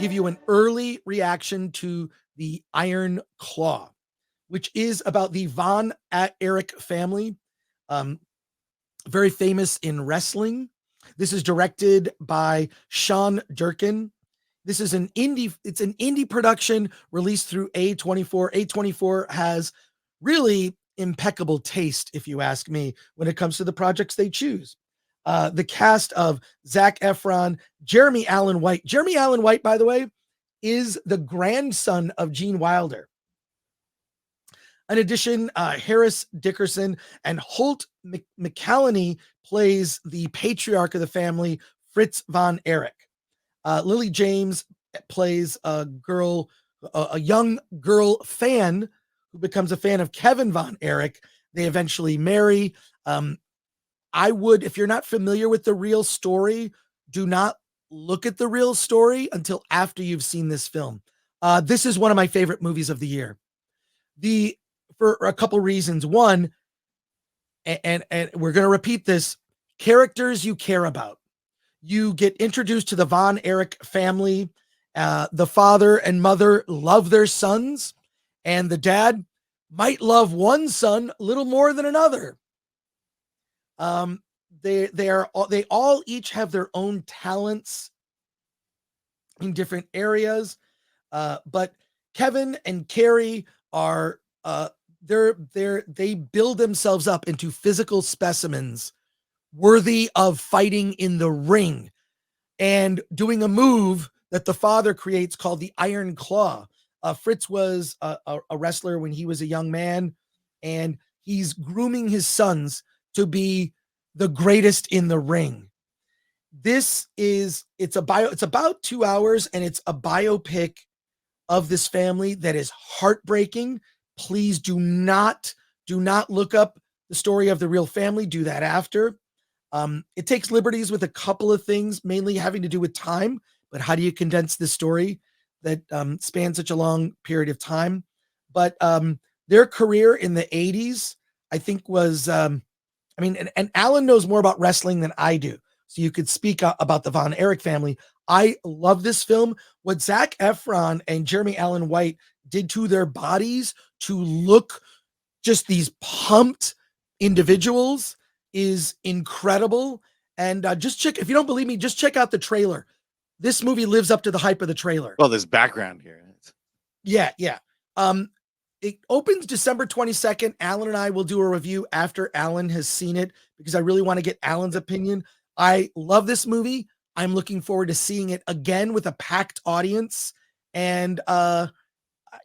give you an early reaction to the Iron Claw, which is about the Von Erich family, um, very famous in wrestling. This is directed by Sean Durkin. This is an indie production released through A24. A24 has really impeccable taste, if you ask me, when it comes to the projects they choose. The cast of Zac Efron, Jeremy Allen White. Jeremy Allen White, by the way, is the grandson of Gene Wilder. In addition, Harris Dickerson and Holt McCallany plays the patriarch of the family, Fritz von Erich. Lily James plays a young girl fan who becomes a fan of Kevin von Erich. They eventually marry. If you're not familiar with the real story, do not look at the real story until after you've seen this film. This is one of my favorite movies of the year. For a couple reasons. One, and we're going to repeat this, characters you care about. You get introduced to the Von Erich family. The father and mother love their sons, and the dad might love one son a little more than another. They all each have their own talents in different areas. But Kevin and Carrie are they build themselves up into physical specimens worthy of fighting in the ring and doing a move that the father creates called the Iron Claw. Fritz was a wrestler when he was a young man, and he's grooming his sons to be the greatest in the ring. It's about 2 hours, and it's a biopic of this family that is heartbreaking. Please do not look up the story of the real family. Do that after. It takes liberties with a couple of things, mainly having to do with time, but how do you condense this story that spans such a long period of time? But their career in the 80s, I think was, and Alan knows more about wrestling than I do, so you could speak about the Von Erich family. I love this film. What Zac Efron and Jeremy Allen White did to their bodies to look just these pumped individuals is incredible. And if you don't believe me, just check out the trailer. This movie lives up to the hype of the trailer. Well, there's background here. Yeah. It opens December 22nd. Alan and I will do a review after Alan has seen it because I really want to get Alan's opinion. I love this movie. I'm looking forward to seeing it again with a packed audience. And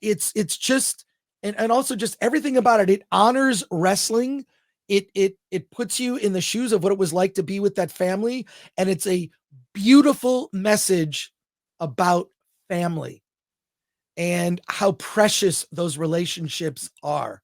it's just, and also just everything about it. It honors wrestling. It puts you in the shoes of what it was like to be with that family. And it's a beautiful message about family and how precious those relationships are.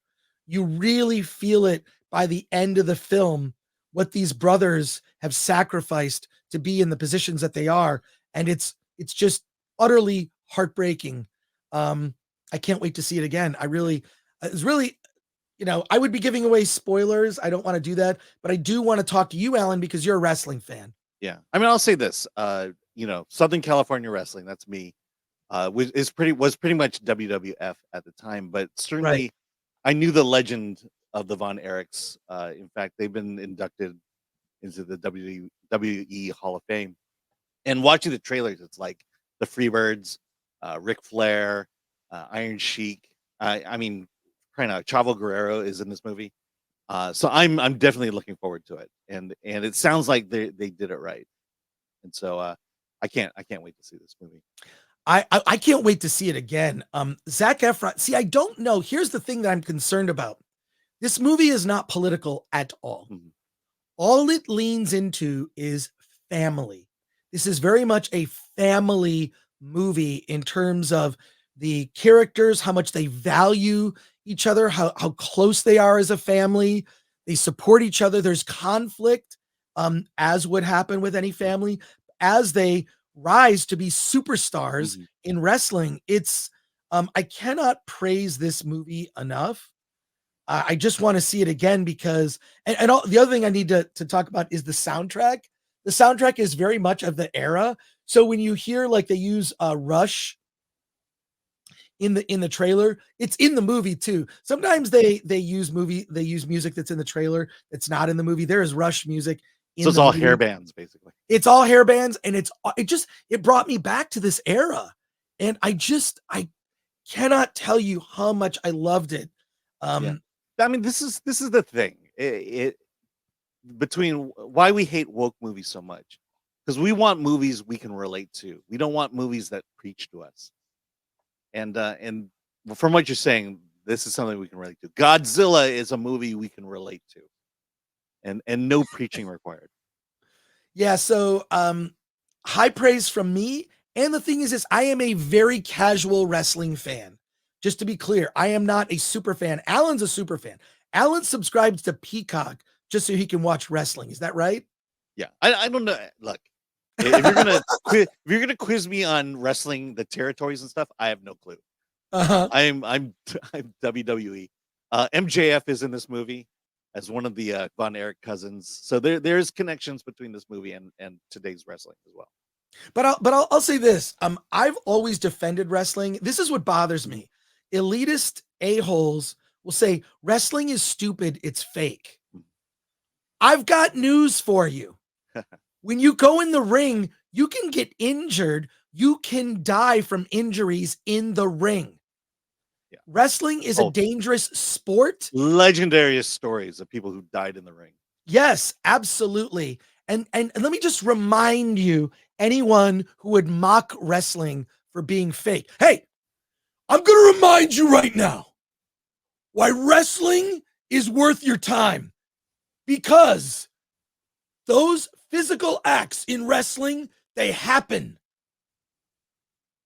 You really feel it by the end of the film, what these brothers have sacrificed to be in the positions that they are. And it's just utterly heartbreaking. I can't wait to see it again. I would be giving away spoilers. I don't want to do that, but I do want to talk to you, Alan, because you're a wrestling fan. Yeah. I mean, I'll say this, Southern California wrestling, that's me, was pretty much WWF at the time, but certainly Right. I knew the legend of the Von Erichs. In fact, they've been inducted into the WWE Hall of Fame. And watching the trailers, it's like the Freebirds, Ric Flair, Iron Sheik. Crying out, Chavo Guerrero is in this movie. So I'm definitely looking forward to it. And it sounds like they did it right. And so I can't wait to see this movie. I can't wait to see it again. Zac Efron. See, I don't know. Here's the thing that I'm concerned about. This movie is not political at all. Mm-hmm. All it leans into is family. This is very much a family movie in terms of the characters, how much they value each other, how close they are as a family. They support each other. There's conflict, as would happen with any family, as they rise to be superstars in wrestling. It's I cannot praise this movie enough. I just want to see it again because, and the other thing I need to talk about is the soundtrack. The soundtrack is very much of the era. So when you hear like they use Rush in the trailer, it's in the movie too. Sometimes they use music that's in the trailer that's not in the movie. There is Rush music So in it's the all movie. hair bands, basically. It's all hair bands, and it brought me back to this era, and I cannot tell you how much I loved it. Yeah. I mean, this is the thing. It between why we hate woke movies so much, because we want movies we can relate to. We don't want movies that preach to us. And from what you're saying, this is something we can relate to. Godzilla is a movie we can relate to, and no preaching required. Yeah, so high praise from me. And the thing is I am a very casual wrestling fan. Just to be clear, I am not a super fan. Alan's a super fan. Alan subscribes to Peacock just so he can watch wrestling. Is that right? Yeah, I don't know. Look, if you're gonna quiz me on wrestling, the territories and stuff, I have no clue. Uh-huh. I'm WWE. MJF is in this movie as one of the Von Erich cousins, so there's connections between this movie and today's wrestling as well. But I'll say this. I've always defended wrestling. This is what bothers me. Elitist a-holes will say wrestling is stupid, it's fake. I've got news for you. When you go in the ring, you can get injured. You can die from injuries in the ring. Yeah. Wrestling is a dangerous sport. Legendary stories of people who died in the ring. Yes, absolutely. And let me just remind you, anyone who would mock wrestling for being fake. Hey, I'm going to remind you right now why wrestling is worth your time. Because those physical acts in wrestling, they happen.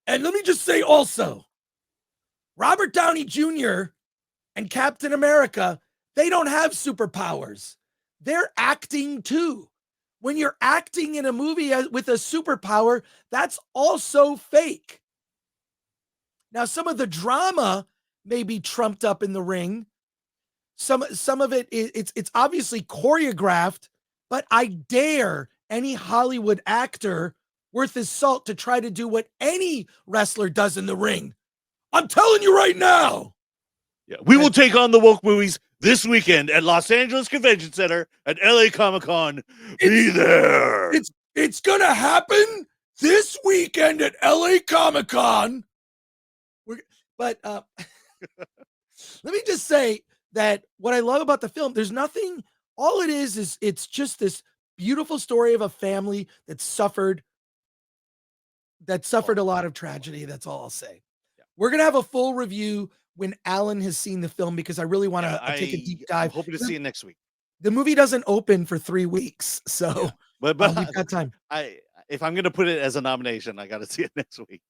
And let me just say also, Robert Downey Jr. and Captain America, they don't have superpowers. They're acting too. When you're acting in a movie with a superpower, that's also fake. Now, some of the drama may be trumped up in the ring. Some of it, it's obviously choreographed, but I dare any Hollywood actor worth his salt to try to do what any wrestler does in the ring. I'm telling you right now. Yeah, we will take on the woke movies this weekend at Los Angeles Convention Center at LA Comic-Con. Be there. It's gonna happen this weekend at LA Comic-Con. But let me just say that what I love about the film, there's nothing, all it is it's just this beautiful story of a family that suffered a lot of tragedy. That's all I'll say. Yeah. We're gonna have a full review when Alan has seen the film, because I really want to take a deep dive. I'm hoping to see it next week. The movie doesn't open for 3 weeks, so but we've got time. If I'm gonna put it as a nomination, I got to see it next week.